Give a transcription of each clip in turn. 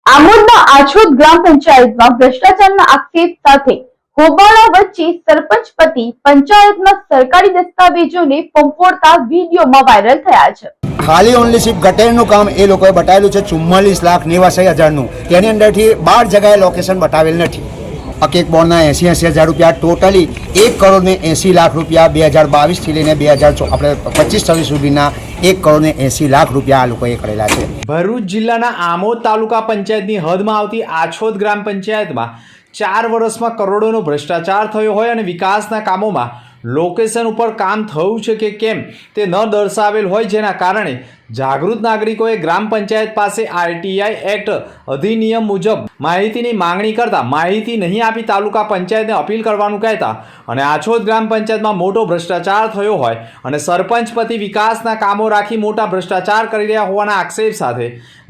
આમોદના આછોદ ગ્રામ પંચાયતમાં ભ્રષ્ટાચારના આક્ષેપ સાથે હોબાળા વચ્ચે સરપંચ પતિ પંચાયતના સરકારી દસ્તાવેજોને પંપોડતા વિડીયોમાં વાયરલ થયા છે। ખાલી ઓનલી સિર્ફ ગટેરનું કામ એ લોકોએ બતાવેલું છે 44,89,000નું। તેની અંદરથી 12 જગ્યાએ લોકેશન બતાવેલ નથી। એક બોર્ડના 80,000 રૂપિયા ટોટલી 1,80,00,000 રૂપિયા 2022 થી લઈને 25-26 સુધીના 1,80,00,000 રૂપિયા આ લોકોએ કરેલા છે। ભરૂચ જિલ્લાના આમોદ તાલુકા પંચાયતની હદમાં આવતી આછોદ ગ્રામ પંચાયતમાં 4 વર્ષમાં કરોડોનો ભ્રષ્ટાચાર થયો હોય અને વિકાસના કામોમાં લોકેશન ઉપર કામ થયું છે કે કેમ તે ન દર્શાવેલ હોય, જેના કારણે જાગૃત નાગરિકોએ ગ્રામ પંચાયત પાસે આરટીઆઈ એક્ટ અધિનિયમ મુજબ માહિતીની માંગણી કરતા માહિતી નહીં આપી તાલુકા પંચાયતને અપીલ કરવાનું કહેતા અને આછોદ ગ્રામ પંચાયતમાં મોટો ભ્રષ્ટાચાર થયો હોય અને સરપંચ પતિ વિકાસના કામો રાખી મોટા ભ્રષ્ટાચાર કરી રહ્યા હોવાના આક્ષેપ સાથે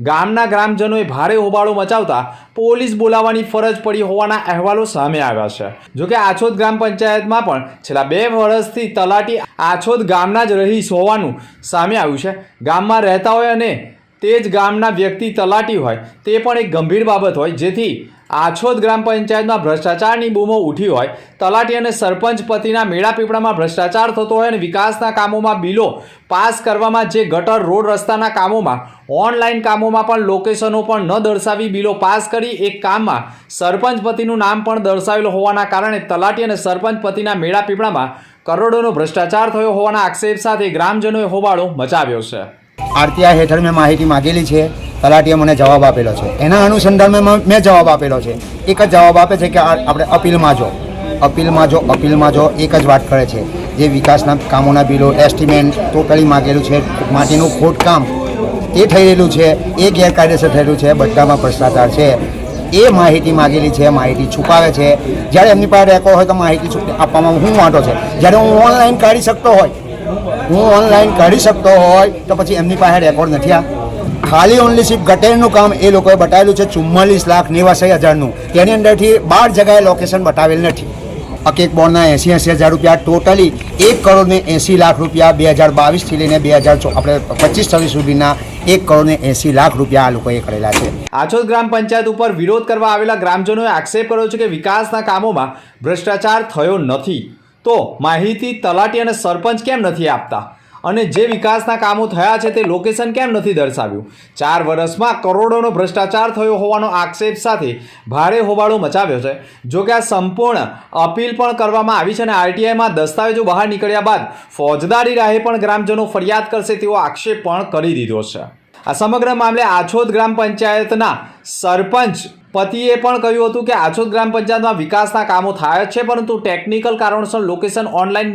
ગામના ગ્રામજનોએ ભારે હોબાળો મચાવતા પોલીસ બોલાવવાની ફરજ પડી હોવાના અહેવાલો સામે આવ્યા છે। જોકે આછોદ ગ્રામ પંચાયતમાં પણ છેલ્લા 2 વર્ષથી તલાટી આછોદ ગામના જ રહીશ હોવાનું સામે આવ્યું છે। ગામમાં રહેતા હોય અને તે જ ગામના વ્યક્તિ તલાટી હોય તે પણ એક ગંભીર બાબત હોય, જેથી આછોદ ગ્રામ પંચાયતમાં ભ્રષ્ટાચારની બૂમો ઉઠી હોય। તલાટી અને સરપંચ પતિના મેળાપીપળામાં ભ્રષ્ટાચાર થતો હોય અને વિકાસના કામોમાં બિલો પાસ કરવામાં, જે ગટર રોડ રસ્તાના કામોમાં ઓનલાઈન કામોમાં પણ લોકેશનો પણ ન દર્શાવી બિલો પાસ કરી એક કામમાં સરપંચ પતિનું નામ પણ દર્શાવેલું હોવાના કારણે તલાટી અને સરપંચ પતિના મેળાપીપળામાં કરોડોનો ભ્રષ્ટાચાર થયો હોવાના આક્ષેપ સાથે ગ્રામજનોએ હોબાળો મચાવ્યો છે। આરટીઆઈ હેઠળ મેં માહિતી માગેલી છે, તલાટીએ મને જવાબ આપેલો છે। એના અનુસંધાનમાં મેં જવાબ આપેલો છે। એક જ જવાબ આપે છે કે આપણે અપીલમાં જો એક જ વાત કરે છે, જે વિકાસના કામોના બિલો એસ્ટિમેટ ટોટલી માગેલું છે, માટીનું ખોદકામ તે થઈ રહેલું છે, એ ગેરકાયદેસર થયેલું છે, બધામાં ભ્રષ્ટાચાર છે। એ માહિતી માગેલી છે, માહિતી છુપાવે છે। જ્યારે એમની પાસે રેકોર્ડ હોય તો માહિતી આપવામાં હું વાંધો છે? જ્યારે હું ઓનલાઈન કાઢી શકતો હોય તો પછી એમની પાસે રેકોર્ડ નથી। આ ખાલી ઓનલી સિર્ફ ગટેરનું કામ એ લોકોએ બતાવેલું છે 44,89,000નું। તેની અંદરથી 12 જગ્યાએ લોકેશન બતાવેલ નથી। એક બોર્ડના 80,000 રૂપિયા ટોટલી 1,80,00,000 રૂપિયા 2022 થી લઈને 25-26 સુધીના 1,80,00,000 રૂપિયા આ લોકોએ કરેલા છે। આછોદ ગ્રામ પંચાયત ઉપર વિરોધ કરવા આવેલા ગ્રામજનોએ આક્ષેપ કર્યો છે કે વિકાસના કામોમાં ભ્રષ્ટાચાર થયો નથી તો માહિતી તલાટી અને સરપંચ કેમ નથી આપતા અને જે વિકાસના કામો થયા છે તે લોકેશન કેમ નથી દર્શાવ્યું। 4 વર્ષમાં કરોડોનો ભ્રષ્ટાચાર થયો હોવાનો આક્ષેપ સાથે ભારે હોબાળો મચાવ્યો છે। જોકે આ સંપૂર્ણ અપીલ પણ કરવામાં આવી છે અને આરટીઆઈમાં દસ્તાવેજો બહાર નીકળ્યા બાદ ફોજદારી રાહે પણ ગ્રામજનો ફરિયાદ કરશે તેવો આક્ષેપ પણ કરી દીધો છે। આ સમગ્ર મામલે આછોદ ગ્રામ પંચાયતના સરપંચ પતિએ પણ કહ્યું હતું કે આછોદ ગ્રામ પંચાયતમાં વિકાસના કામો થાય છે, પરંતુ ટેકનિકલ કારણોસર લોકેશન ઓનલાઈન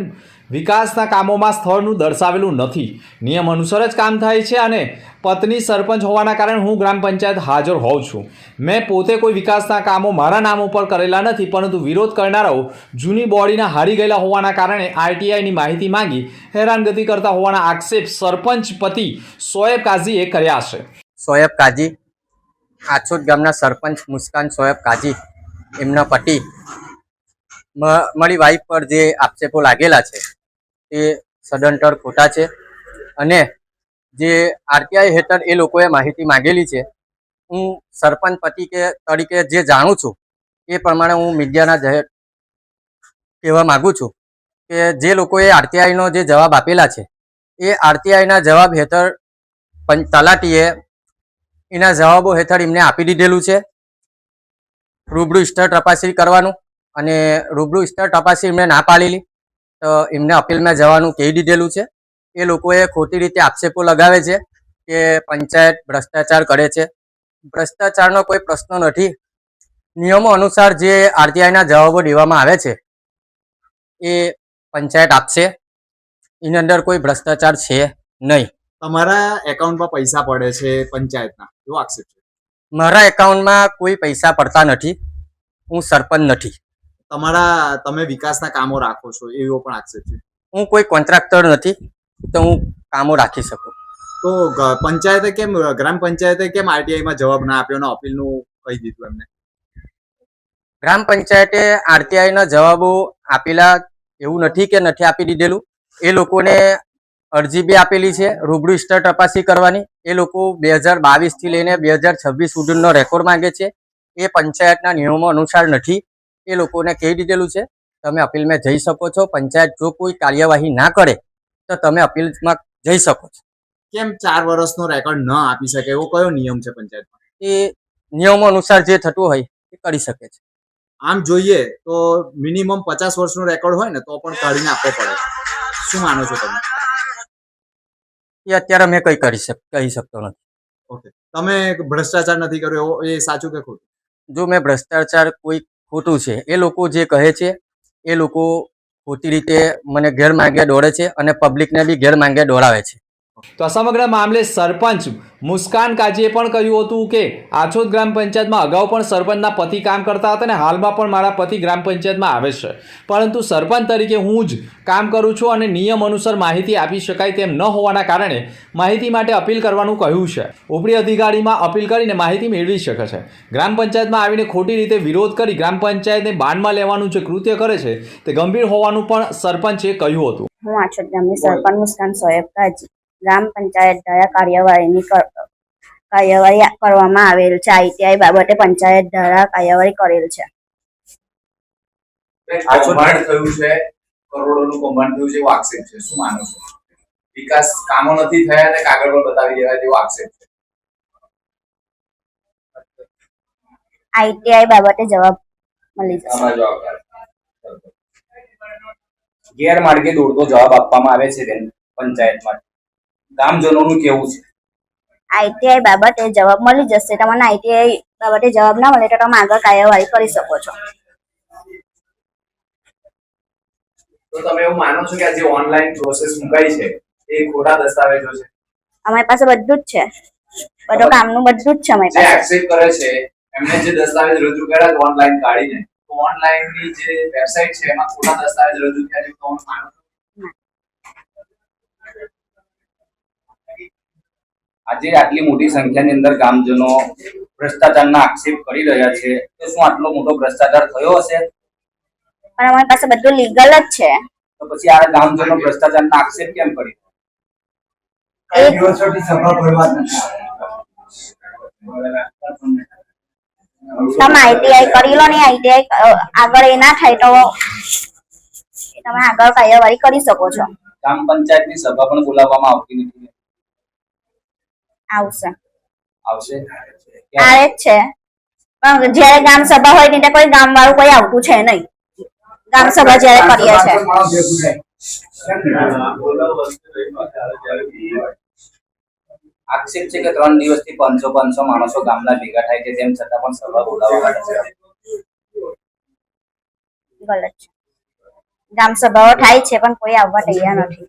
વિકાસના કામોમાં સ્થળનું દર્શાવેલું નથી। નિયમ અનુસાર જ કામ થાય છે અને પત્ની સરપંચ હોવાના કારણે હું ગ્રામ પંચાયત હાજર હોઉં છું। મેં પોતે કોઈ વિકાસના કામો મારા નામ ઉપર કરેલા નથી, પરંતુ વિરોધ કરનારાઓ જૂની બોડીના હારી ગયેલા હોવાના કારણે આરટીઆઈની માહિતી માંગી હેરાનગતિ કરતા હોવાના આક્ષેપ સરપંચ પતિ શોએબ કાઝીએ કર્યા છે। શોએબ કાઝી, આછોદ ગામના સરપંચ મુસ્કાન શોએબ કાઝી, એમના પતિ મારી વાઈફ પર જે આક્ષેપો લાગેલા છે તે સદંતર ખોટા છે અને જે આરટીઆઈ હેઠળ એ લોકોએ માહિતી માંગેલી છે, હું સરપંચ પતિ તરીકે જે જાણું છું એ પ્રમાણે હું મીડિયાના જાહેર કહેવા માગું છું કે જે લોકોએ આરટીઆઈનો જે જવાબ આપેલા છે એ આરટીઆઈના જવાબ હેઠળ તલાટીએ એના જવાબો હેઠળ એમને આપી દીધેલું છે રૂબરૂ સ્તર તપાસણી કરવાનું, અને રૂબરૂ સ્તર તપાસણી એમને ના પાડેલી તો એમને અપીલમાં જવાનું કહી દીધેલું છે। એ લોકોએ ખોટી રીતે આક્ષેપો લગાવે છે કે પંચાયત ભ્રષ્ટાચાર કરે છે। ભ્રષ્ટાચારનો કોઈ પ્રશ્ન નથી। નિયમો અનુસાર જે આરટીઆઈના જવાબો દેવામાં આવે છે એ પંચાયત આપશે, એની અંદર કોઈ ભ્રષ્ટાચાર છે નહીં। તમારા એકાઉન્ટમાં પૈસા પડે છે પંચાયતના, એવો આક્ષેપ છે? મારા એકાઉન્ટમાં કોઈ પૈસા પડતા નથી, હું સરપંચ નથી। તમે વિકાસના કામો રાખો છો એવો પણ આક્ષેપ છે? હું કોઈ કોન્ટ્રાક્ટર નથી તો હું કામો રાખી શકું। તો ગ્રામ પંચાયતે કેમ આરટીઆઈમાં જવાબ ના આપ્યો અને અપીલનું કહી દીધું એમને? ગ્રામ પંચાયતે આરટીઆઈના જવાબો આપેલા એવું નથી કે નથી આપી દીધેલું। એ લોકોને અરજી બી આપેલી છે રૂબરૂ સ્તર તપાસી કરવાની. એ લોકો 2022 થી લઈને 2026 સુધીનો રેકોર્ડ માંગે છે. એ પંચાયતના નિયમો અનુસાર નથી. એ લોકોને કહી દીધેલું છે તમે અપીલમાં જઈ શકો છો. પંચાયત જો કોઈ કાર્યવાહી ના કરે તો તમે અપીલમાં જઈ શકો છો. કેમ 4 વર્ષનો રેકોર્ડ ન આપી શકે એવો કયો નિયમ છે પંચાયતમાં? એ નિયમો અનુસાર જે થતું હોય એ કરી શકે છે. આમ જોઈએ તો મિનિમમ 50 વર્ષનો રેકોર્ડ હોય ને તો પણ કાઢીને આપવો પડે. શું માનો છો તમે? એ અત્યારે મેં કહી શકતો નથી. ઓકે, તમે ભ્રષ્ટાચાર નથી કર્યો એવો એ સાચું કે ખોટું? જો મેં ભ્રષ્ટાચાર કોઈ ખોટું છે એ લોકો જે કહે છે એ લોકો ખોટી રીતે મને ગેરમાર્ગે દોડે છે અને પબ્લિકને બી ગેરમાર્ગે દોડાવે છે. તો આ સમગ્ર મામલે સરપંચ મુસ્કાન કાજીએ પણ કહ્યું હતું કે આછોદ ગ્રામ પંચાયતમાં અગાઉ પણ સરપંચના પતિ કામ કરતા હતા અને હાલમાં પણ મારા પતિ ગ્રામ પંચાયતમાં આવે છે, પરંતુ સરપંચ તરીકે હું જ કામ કરું છું અને નિયમ અનુસાર માહિતી આપી શકાય તેમ ન હોવાના કારણે માહિતી માટે અપીલ કરવાનું કહ્યું છે. ઉપરી અધિકારીમાં અપીલ કરીને માહિતી મેળવી શકે છે. ગ્રામ પંચાયતમાં આવીને ખોટી રીતે વિરોધ કરી ગ્રામ પંચાયતને બાનમાં લેવાનું જે કૃત્ય કરે છે તે ગંભીર હોવાનું પણ સરપંચે કહ્યું હતું. હું આછોદ ગામની સરપંચ મુસ્કાન સોએબ કાજી. ગ્રામ પંચાયત દ્વારા કાર્યવાહી કરવામાં આવેલ છે. ITI બાબતે પંચાયત દ્વારા કાર્યવાહી કરેલ છે. કૌભાંડ થયું છે, કરોડોનું કૌભાંડ થયું છે એવો આક્ષેપ છે. શું માનો છો? વિકાસ કામો નથી થયા અને કાગળ પર બતાવી દેવાય તેવો આક્ષેપ છે. ITI બાબતે જવાબ મળી જશે. આમાં જવાબદાર ગેરમાર્ગે દોડતો જવાબ આપવામાં આવે છે પંચાયતમાં. ગામજનોનું કેવું છે? ITI બાબતે જવાબ મળી જશે. તમને ITI બાબતે જવાબ ના મળે તો તમે આગળ કાર્યવાહી કરી શકો છો. તો તમે એવું માનો છો કે આ જે ઓનલાઈન પ્રોસેસ મુકાઈ છે એ ખોટા દસ્તાવેજો છે? અમારી પાસે બધું જ છે, બધું કામનું બધું જ છે અમારી જે પાસે. એક્સેપ્ટ કરે છે એમને જે દસ્તાવેજ રજૂ કર્યા ઓનલાઈન કાઢીને, તો ઓનલાઈન ની જે વેબસાઇટ છે એમાં ખોટા દસ્તાવેજ રજૂ થયા છે તો તમે માનો છો? આજે આટલી મોટી સંખ્યાની અંદર ગામજનો ભ્રષ્ટાચારના આક્ષેપ કરી રહ્યા છે, તો શું આટલો મોટો ભ્રષ્ટાચાર થયો હશે? પણ અમારી પાસે બધું લીગલ જ છે. તો પછી આ ગામજનો ભ્રષ્ટાચારના આક્ષેપ કેમ કરી? તમે ITI કરી લો ને, ITI આગળ એ ના થાય તો તમે આગળ કાર્યવાહી કરી શકો છો. ગ્રામ પંચાયતની સભા પણ બોલાવવામાં આવતી નથી. આવશે, આવશે આવે જ છે, પણ જયારે ગામ સભા હોય ત્યારે કોઈ ગામ વાળું કોઈ આવતું છે નહીં. ગામ સભા જયારે કરીએ છે આક્ષેપ છે કે 3 દિવસથી 500 માણસો ગામના ભેગા થાય છે, તેમ છતાં પણ સભા બોલાવવામાં આવે છે. ગલત છે. ગામ સભાઓ થાય છે પણ કોઈ આવવા તૈયાર નથી.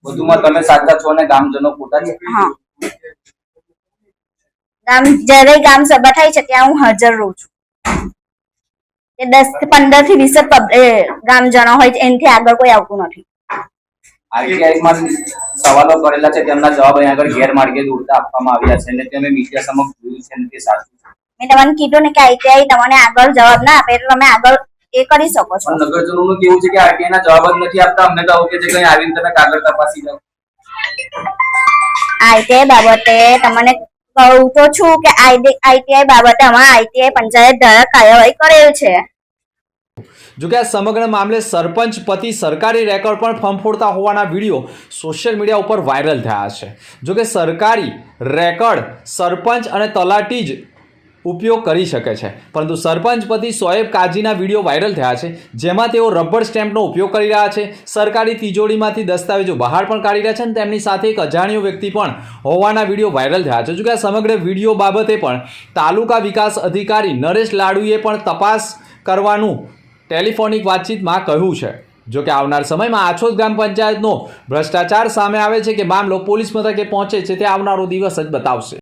વધુમાં તમે સાચા છો અને ગામજનો ખોટા છે? હા, જ્યારે ગામ સભા થાય છે ત્યાં હું હાજર રહું છું. 10-15 થી 20 ગામજનો હોય એનાથી આગળ કોઈ આવતું નથી. આરટીઆઈમાં સવાલો કરેલા છે, તેમના જવાબ અહીંયા આગળ ગેરમાર્ગે દોડતા આપવામાં આવ્યા છે અને તમે મીડિયા સમક્ષ જોયું છે અને તે સાચું છે. મેં તમને કીધું ને કે ITI તમને આગળ જવાબ ના આપે એટલે તમે આગળ એ કરી શકો છો. નગરજનોનું કેવું છે કે આરટીઆઈ ના જવાબ જ નથી આપતા, અમને તો કે છે કઈ આવીને તમે કાગળ તપાસી જાઓ. ITI બાબતે તમને કહું તો છું કે ITI બાબતે અમારા ITI પંચાયત દ્વારા કાર્યવાહી કરેલ છે. જોકે આ સમગ્ર મામલે સરપંચ પતિ સરકારી રેકોર્ડ પણ ફંફોડતા હોવાના વિડીયો સોશિયલ મીડિયા ઉપર વાયરલ થયા છે. જોકે સરકારી રેકોર્ડ સરપંચ અને તલાટી જ ઉપયોગ કરી શકે છે, પરંતુ સરપંચ પતિ સોએબ કાજીના વિડીયો વાયરલ થયા છે જેમાં તેઓ રબર સ્ટેમ્પનો ઉપયોગ કરી રહ્યા છે, સરકારી તિજોરીમાંથી દસ્તાવેજો બહાર પણ કાઢી રહ્યા છે અને તેમની સાથે એક અજાણ્યો વ્યક્તિ પણ હોવાના વિડીયો વાયરલ થયા છે. જોકે આ સમગ્ર વિડીયો બાબતે પણ તાલુકા વિકાસ અધિકારી નરેશ લાડુએ પણ તપાસ કરવાનું ટેલિફોનિક વાતચીતમાં કહ્યું છે. જોકે આવનાર સમયમાં આછોદ ગ્રામ પંચાયતનો ભ્રષ્ટાચાર સામે આવે છે કે મામલો પોલીસ મથકે પહોંચે છે તે આવનારો દિવસ જ બતાવશે.